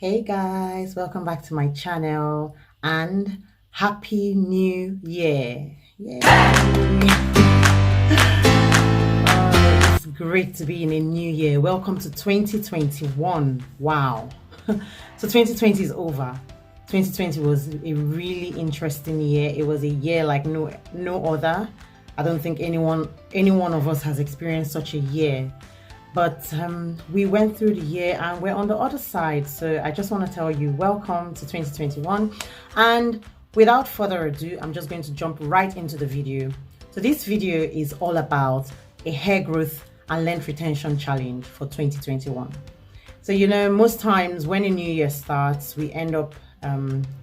Hey guys, welcome back to my channel and happy new year. Yay! It's great to be in a new year. Welcome to 2021. Wow. So 2020 is over. 2020 was a really interesting year. It was a year like no other. I don't think any one of us has experienced such a year. But we went through the year and we're on the other side. So I just want to tell you, welcome to 2021. And without further ado, I'm just going to jump right into the video. So this video is all about a hair growth and length retention challenge for 2021. So, most times when a new year starts, we end up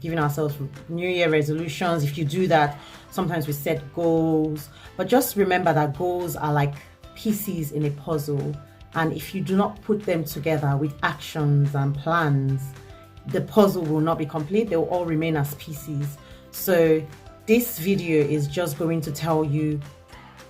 giving ourselves new year resolutions. If you do that, sometimes we set goals. But just remember that goals are like pieces in a puzzle. And if you do not put them together with actions and plans, the puzzle will not be complete. They will all remain as pieces. So this video is just going to tell you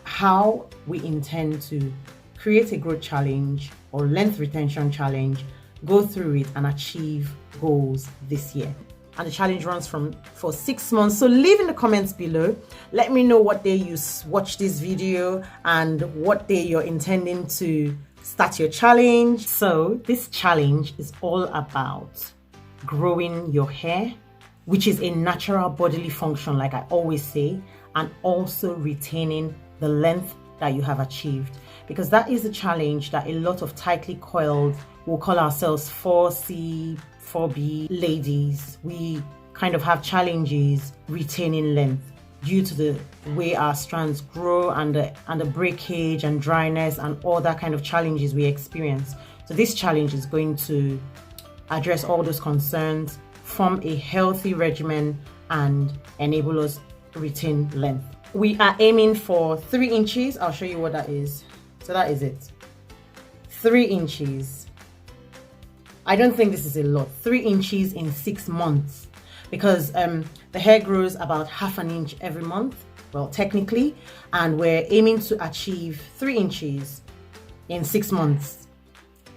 how we intend to create a growth challenge or length retention challenge, go through it and achieve goals this year. And the challenge runs for 6 months. So leave in the comments below. Let me know what day you watch this video and what day you're intending to start your challenge. So this challenge is all about growing your hair, which is a natural bodily function, like I always say, and also retaining the length that you have achieved, because that is a challenge that a lot of tightly coiled, we'll call ourselves 4C, 4B ladies, we kind of have challenges retaining length due to the way our strands grow and the breakage and dryness and all that kind of challenges we experience. So this challenge is going to address all those concerns, form a healthy regimen, and enable us to retain length. We are aiming for 3 inches. I'll show you what that is. So that is it. 3 inches. I don't think this is a lot. 3 inches in 6 months. Because the hair grows about ½ an inch every month, well, technically, and we're aiming to achieve 3 inches in 6 months.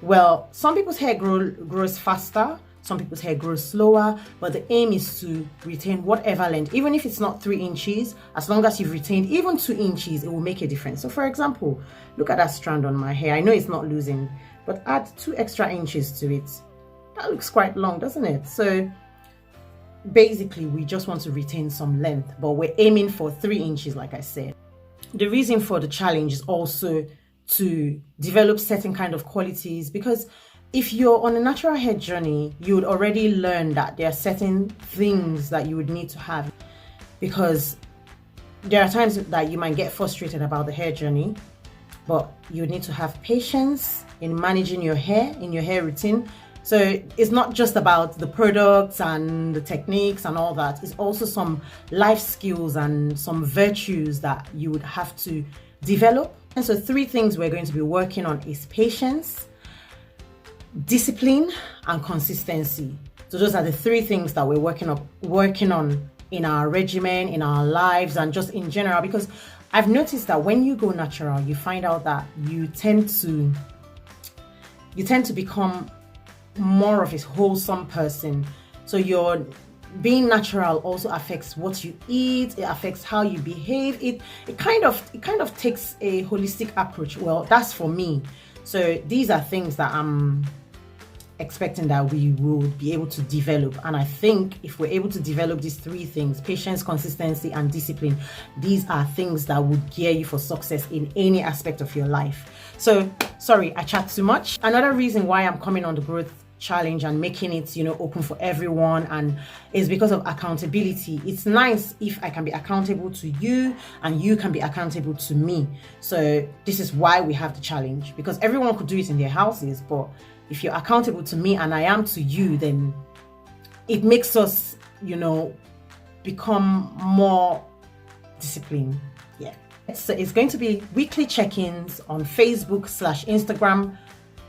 Well, some people's hair grows faster, some people's hair grows slower, but the aim is to retain whatever length. Even if it's not 3 inches, as long as you've retained even 2 inches, it will make a difference. So for example, look at that strand on my hair. I know it's not losing, but add 2 extra inches to it. That looks quite long, doesn't it? So basically, we just want to retain some length, but we're aiming for 3 inches, like I said. The reason for the challenge is also to develop certain kind of qualities, because if you're on a natural hair journey, you would already learn that there are certain things that you would need to have, because there are times that you might get frustrated about the hair journey, but you need to have patience in managing your hair, in your hair routine. So it's not just about the products and the techniques and all that. It's also some life skills and some virtues that you would have to develop. And so 3 things we're going to be working on is patience, discipline, and consistency. So those are the 3 things that we're working on in our regimen, in our lives, and just in general. Because I've noticed that when you go natural, you find out that you tend to become more of a wholesome person. So your being natural also affects what you eat, it affects how you behave. It kind of takes a holistic approach. Well, that's for me. So these are things that I'm expecting that we will be able to develop. And I think if we're able to develop these 3 things, patience, consistency, and discipline, these are things that would gear you for success in any aspect of your life. So sorry, I chat too much. Another reason why I'm coming on the growth challenge and making it open for everyone and is because of accountability. It's nice if I can be accountable to you and you can be accountable to me. So this is why we have the challenge, because everyone could do it in their houses, but if you're accountable to me and I am to you, then it makes us become more disciplined. Yeah, so it's going to be weekly check-ins on Facebook/Instagram.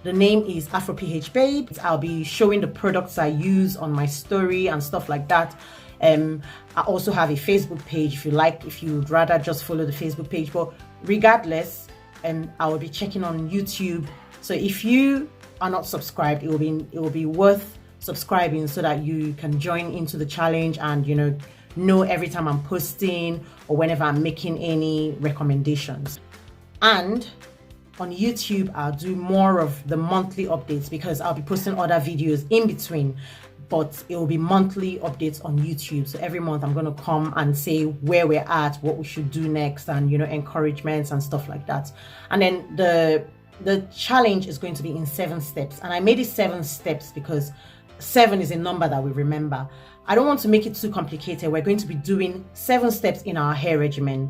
The name is AfroPHBabe. I'll be showing the products I use on my story and stuff like that. I also have a Facebook page if you'd rather just follow the Facebook page. But regardless, I will be checking on YouTube. So if you are not subscribed, it will be worth subscribing so that you can join into the challenge and, know every time I'm posting or whenever I'm making any recommendations. And on YouTube, I'll do more of the monthly updates because I'll be posting other videos in between, but it will be monthly updates on YouTube. So every month I'm going to come and say where we're at, what we should do next, and encouragements and stuff like that. And then the challenge is going to be in 7 steps, and I made it 7 steps because 7 is a number that we remember. I don't want to make it too complicated. We're going to be doing 7 steps in our hair regimen.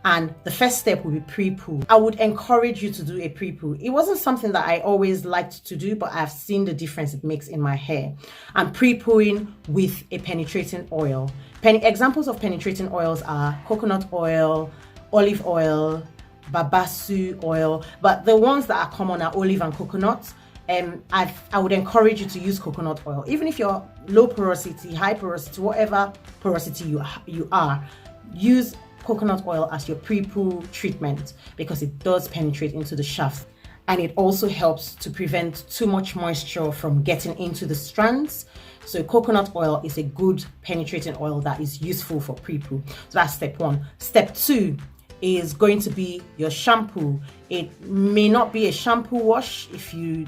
And the first step will be pre-poo. I would encourage you to do a pre-poo. It wasn't something that I always liked to do, but I've seen the difference it makes in my hair. And pre-pooing with a penetrating oil. Examples of penetrating oils are coconut oil, olive oil, babasu oil, but the ones that are common are olive and coconut. I would encourage you to use coconut oil. Even if you're low porosity, high porosity, whatever porosity you are, use coconut oil as your pre-poo treatment because it does penetrate into the shaft, and it also helps to prevent too much moisture from getting into the strands. So coconut oil is a good penetrating oil that is useful for pre-poo. So that's step 1. Step 2 is going to be your shampoo. It may not be a shampoo wash if you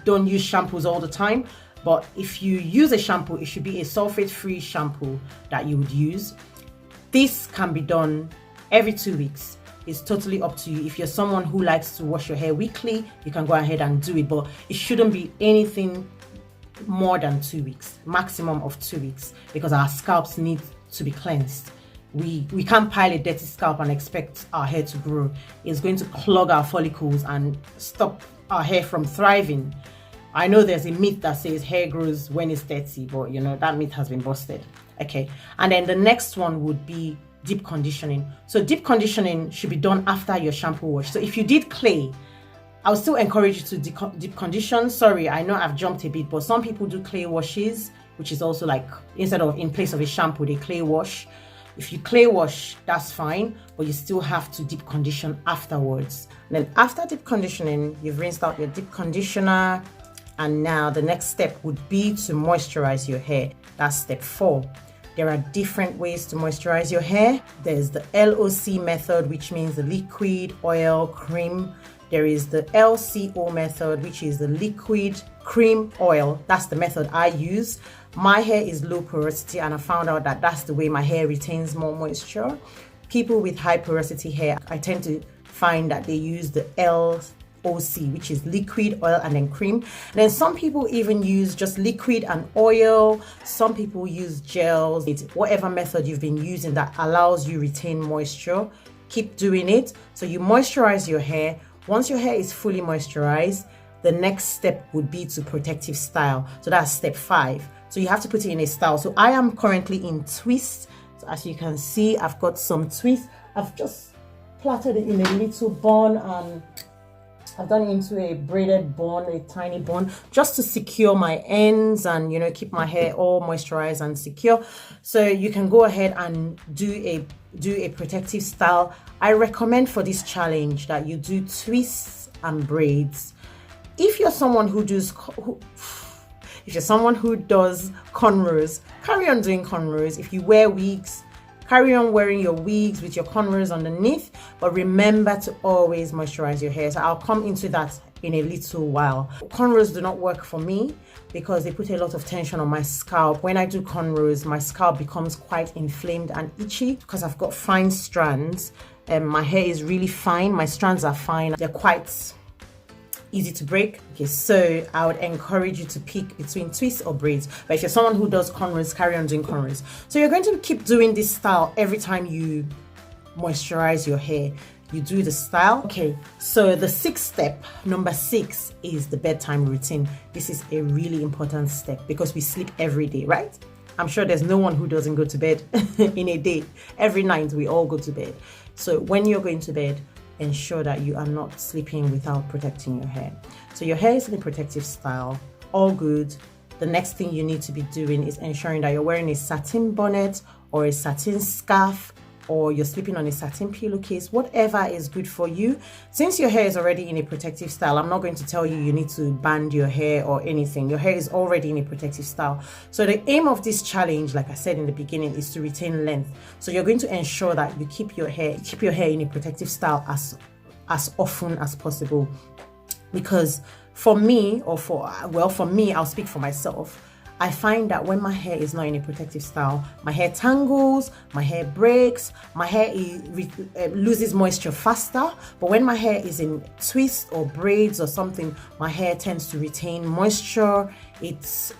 don't use shampoos all the time, but if you use a shampoo, it should be a sulfate-free shampoo that you would use. This can be done every 2 weeks. It's totally up to you. If you're someone who likes to wash your hair weekly, you can go ahead and do it, but it shouldn't be anything more than 2 weeks, maximum of 2 weeks, because our scalps need to be cleansed. We can't pile a dirty scalp and expect our hair to grow. It's going to clog our follicles and stop our hair from thriving. I know there's a myth that says hair grows when it's dirty, but that myth has been busted. Okay, and then the next one would be deep conditioning. So deep conditioning should be done after your shampoo wash. So if you did clay, I would still encourage you to deep condition. Sorry, I know I've jumped a bit, but some people do clay washes, which is also like instead of in place of a shampoo, they clay wash. If you clay wash, that's fine, but you still have to deep condition afterwards. And then after deep conditioning, you've rinsed out your deep conditioner, and now the next step would be to moisturize your hair. That's step 4. There are different ways to moisturize your hair. There's the LOC method, which means the liquid, oil, cream. There is the LCO method, which is the liquid, cream, oil. That's the method I use. My hair is low porosity, and I found out that that's the way my hair retains more moisture. People with high porosity hair, I tend to find that they use the LOC, which is liquid, oil, and then cream. And then some people even use just liquid and oil. Some people use gels. It's whatever method you've been using that allows you retain moisture. Keep doing it. So you moisturize your hair. Once your hair is fully moisturized, the next step would be to protective style. So that's step 5. So you have to put it in a style. So I am currently in twist. So as you can see, I've got some twist. I've just plaited it in a little bun, and I've done it into a braided bun, a tiny bun, just to secure my ends and keep my hair all moisturized and secure. So you can go ahead and do a protective style. I recommend for this challenge that you do twists and braids. If you're someone who does cornrows, carry on doing cornrows. If you wear wigs, carry on wearing your wigs with your cornrows underneath, but remember to always moisturize your hair. So I'll come into that in a little while. Cornrows do not work for me because they put a lot of tension on my scalp. When I do cornrows, my scalp becomes quite inflamed and itchy because I've got fine strands. My hair is really fine. My strands are fine. They're quite easy to break. Okay, so I would encourage you to pick between twists or braids. But if you're someone who does cornrows, carry on doing cornrows. So you're going to keep doing this style every time you moisturize your hair. You do the style. Okay, so the 6th step, number 6, is the bedtime routine. This is a really important step because we sleep every day, right? I'm sure there's no one who doesn't go to bed in a day. Every night we all go to bed. So when you're going to bed, ensure that you are not sleeping without protecting your hair. So your hair is in a protective style, all good. The next thing you need to be doing is ensuring that you're wearing a satin bonnet or a satin scarf or you're sleeping on a satin pillowcase, whatever is good for you. Since your hair is already in a protective style, I'm not going to tell you you need to band your hair or anything. Your hair is already in a protective style. So the aim of this challenge, like I said in the beginning, is to retain length. So you're going to ensure that you keep your hair in a protective style as often as possible. Because for me, for me, I'll speak for myself, I find that when my hair is not in a protective style, my hair tangles, my hair breaks, my hair loses moisture faster. But when my hair is in twists or braids or something, my hair tends to retain moisture. It's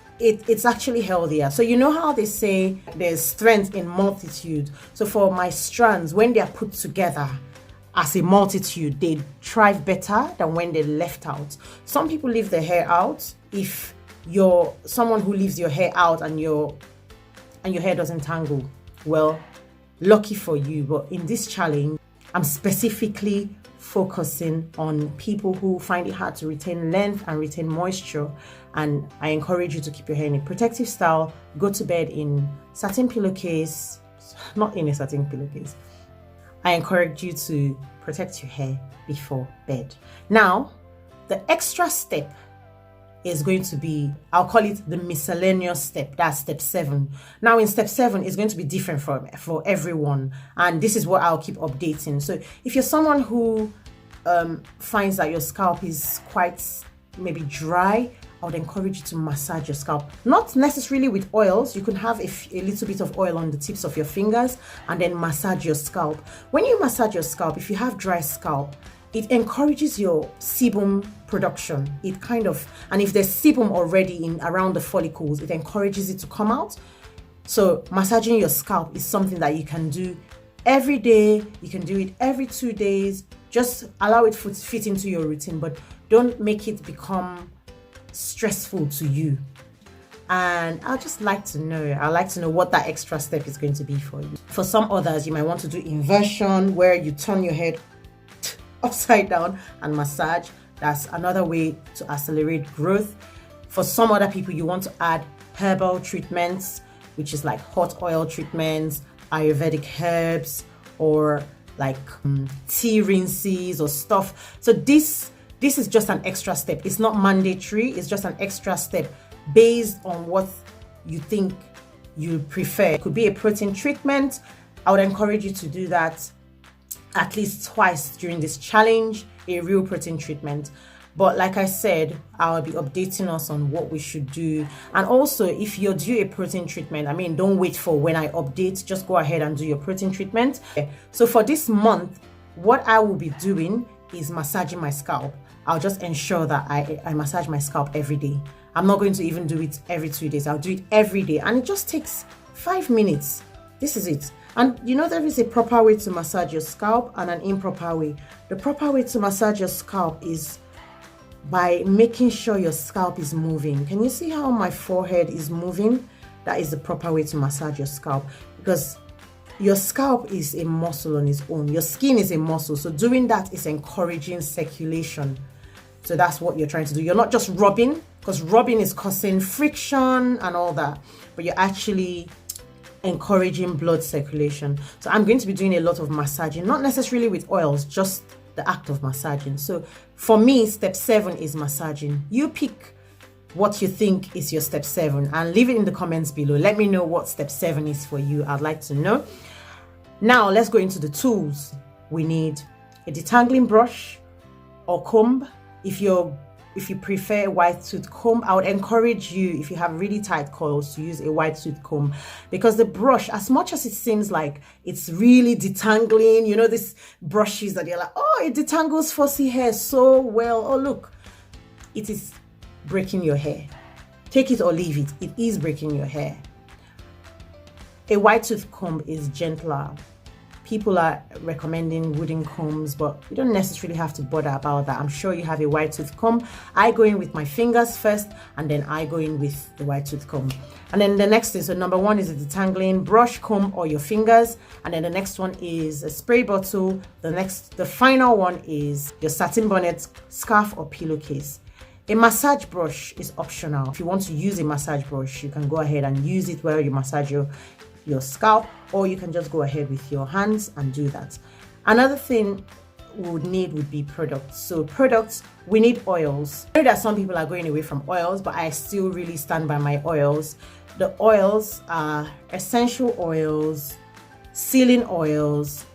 actually healthier. So you know how they say there's strength in multitude. So for my strands, when they are put together as a multitude, they thrive better than when they're left out. Some people leave their hair out. If you're someone who leaves your hair out and your hair doesn't tangle, well, lucky for you. But in this challenge, I'm specifically focusing on people who find it hard to retain length and retain moisture. And I encourage you to keep your hair in a protective style. Go to bed in satin pillowcase, not in a satin pillowcase. I encourage you to protect your hair before bed. Now, the extra step is going to be, I'll call it the miscellaneous step. That's step 7. Now in step 7, it's going to be different for everyone. And this is what I'll keep updating. So if you're someone who finds that your scalp is quite maybe dry, I would encourage you to massage your scalp. Not necessarily with oils. You can have a little bit of oil on the tips of your fingers and then massage your scalp. When you massage your scalp, if you have dry scalp, it encourages your sebum production. And if there's sebum already in around the follicles, it encourages it to come out. So massaging your scalp is something that you can do every day. You can do it every 2 days. Just allow it to fit into your routine, but don't make it become stressful to you. And I'd like to know what that extra step is going to be for you. For some others, you might want to do inversion, where you turn your head upside down and massage. That's another way to accelerate growth. For some other people, you want to add herbal treatments, which is like hot oil treatments, Ayurvedic herbs, or like tea rinses or stuff. So this is just an extra step. It's not mandatory. It's just an extra step based on what you think you prefer. It could be a protein treatment. I would encourage you to do that at least twice during this challenge, a real protein treatment. But like I said, I'll be updating us on what we should do. And also, if you're due a protein treatment, don't wait for when I update, just go ahead and do your protein treatment. So for this month, what I will be doing is massaging my scalp. I'll just ensure that I massage my scalp every day. I'm not going to even do it every 2 days. I'll do it every day. And it just takes 5 minutes. This is it. And there is a proper way to massage your scalp and an improper way. The proper way to massage your scalp is by making sure your scalp is moving. Can you see how my forehead is moving? That is the proper way to massage your scalp, because your scalp is a muscle on its own. Your skin is a muscle. So doing that is encouraging circulation. So that's what you're trying to do. You're not just rubbing, because rubbing is causing friction and all that, but you're actually encouraging blood circulation. So I'm going to be doing a lot of massaging, not necessarily with oils, just the act of massaging. So for me, step 7 is massaging. You pick what you think is your step 7 and leave it in the comments below. Let me know what step 7 is for you. I'd like to know. Now let's go into the tools. We need a detangling brush or comb. If you prefer a white tooth comb, I would encourage you, if you have really tight coils, to use a white tooth comb, because the brush, as much as it seems like it's really detangling, these brushes that you're like, oh, it detangles fussy hair so well. Oh, look, it is breaking your hair. Take it or leave it. It is breaking your hair. A white tooth comb is gentler. People are recommending wooden combs, but you don't necessarily have to bother about that. I'm sure you have a white tooth comb. I go in with my fingers first, and then I go in with the white tooth comb. And then the next thing, so number 1 is a detangling brush, comb, or your fingers. And then the next one is a spray bottle. The final one is your satin bonnet, scarf, or pillowcase. A massage brush is optional. If you want to use a massage brush, you can go ahead and use it while you massage your your scalp, or you can just go ahead with your hands and do that. Another thing we would need would be products. So products, we need oils. I know that some people are going away from oils, but I still really stand by my oils. The oils are essential oils, sealing oils,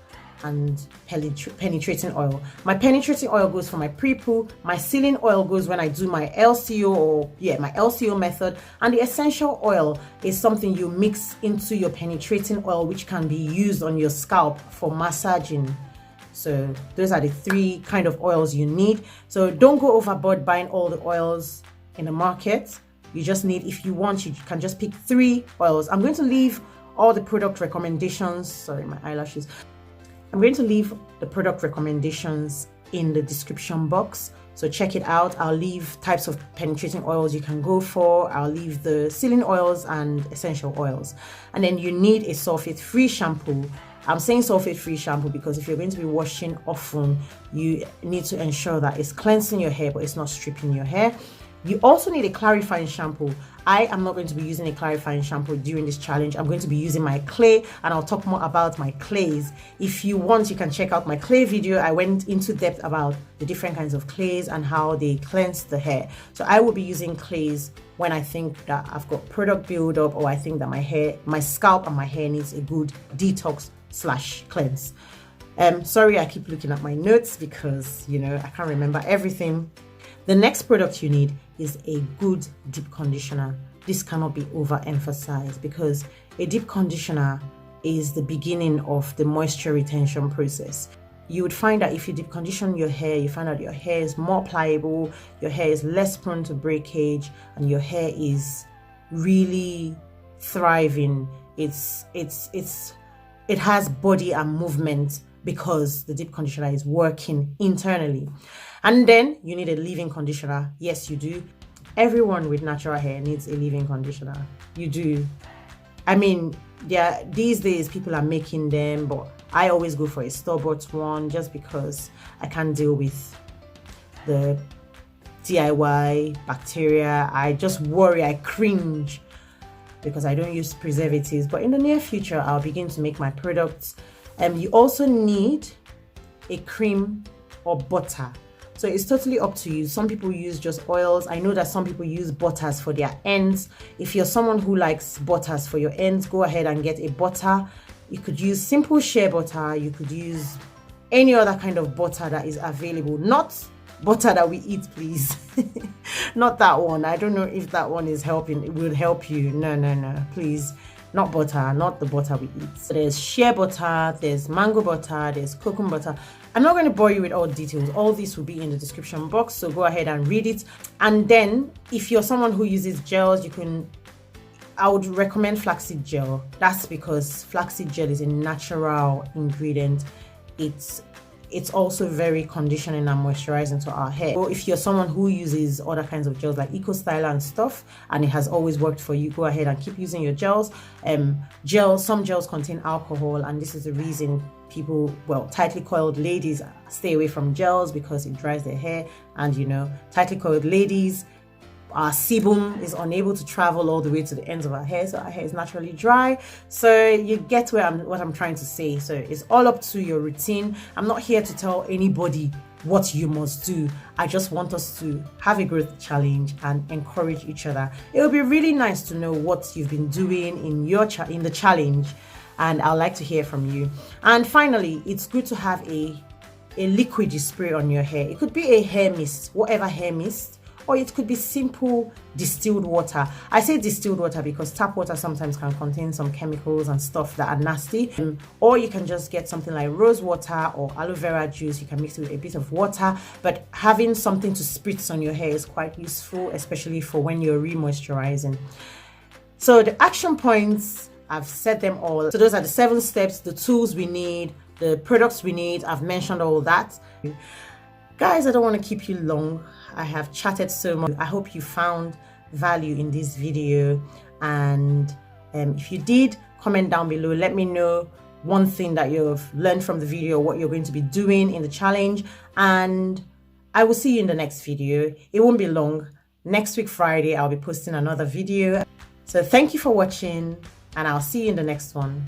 and penetrating oil. My penetrating oil goes for my Prepoo. My sealing oil goes when I do my LCO, or my LCO method. And the essential oil is something you mix into your penetrating oil, which can be used on your scalp for massaging. So those are the 3 kind of oils you need. So don't go overboard buying all the oils in the market. You just need, if you want, you can just pick 3 oils. I'm going to leave all the product recommendations. Sorry, my eyelashes. I'm going to leave the product recommendations in the description box, so check it out. I'll leave types of penetrating oils you can go for. I'll leave the sealing oils and essential oils. And then you need a sulfate-free shampoo. I'm saying sulfate-free shampoo because if you're going to be washing often, you need to ensure that it's cleansing your hair, but it's not stripping your hair. You also need a clarifying shampoo. I am not going to be using a clarifying shampoo during this challenge. I'm going to be using my clay, and I'll talk more about my clays. If you want, you can check out my clay video. I went into depth about the different kinds of clays and how they cleanse the hair. So I will be using clays when I think that I've got product buildup, or I think that my scalp and my hair needs a good detox/cleanse. Sorry, I keep looking at my notes because, I can't remember everything. The next product you need is a good deep conditioner. This cannot be overemphasized because a deep conditioner is the beginning of the moisture retention process. You would find that if you deep condition your hair, you find out your hair is more pliable, your hair is less prone to breakage, and your hair is really thriving. It has body and movement because the deep conditioner is working internally. And then you need a leave-in conditioner. Yes, you do. Everyone with natural hair needs a leave-in conditioner. You do. I mean, these days people are making them, but I always go for a store-bought one just because I can't deal with the DIY bacteria. I just worry, I cringe because I don't use preservatives. But in the near future, I'll begin to make my products. You also need a cream or butter. So it's totally up to you. Some people use just oils. I know that some people use butters for their ends. If you're someone who likes butters for your ends, go ahead and get a butter. You could use simple shea butter. You could use any other kind of butter that is available. Not butter that we eat, please. Not that one. I don't know if that one is helping. It will help you. No, please. Not butter, not the butter we eat. So there's shea butter, there's mango butter, there's coconut butter. I'm not going to bore you with all details. All this will be in the description box, so go ahead and read it. And then if you're someone who uses gels, I would recommend flaxseed gel. That's because flaxseed gel is a natural ingredient. It's also very conditioning and moisturizing to our hair. So if you're someone who uses other kinds of gels like Eco Styler and stuff, and it has always worked for you, go ahead and keep using your gels. Some gels contain alcohol, and this is the reason people, tightly coiled ladies stay away from gels because it dries their hair. And tightly coiled ladies, our sebum is unable to travel all the way to the ends of our hair, so our hair is naturally dry. So you get what I'm trying to say. So it's all up to your routine. I'm not here to tell anybody what you must do. I just want us to have a growth challenge and encourage each other. It would be really nice to know what you've been doing in the challenge, and I'd like to hear from you. And finally, it's good to have a liquid you spray on your hair. It could be a hair mist, whatever hair mist, or it could be simple distilled water. I say distilled water because tap water sometimes can contain some chemicals and stuff that are nasty. Or you can just get something like rose water or aloe vera juice. You can mix it with a bit of water, but having something to spritz on your hair is quite useful, especially for when you're re-moisturizing. So the action points, I've said them all. So those are the 7 steps, the tools we need, the products we need. I've mentioned all that. Guys, I don't want to keep you long. I have chatted so much. I hope you found value in this video, and if you did, comment down below. Let me know one thing that you've learned from the video, what you're going to be doing in the challenge, and I will see you in the next video. It won't be long. Next week Friday I'll be posting another video. So thank you for watching. and I'll see you in the next one.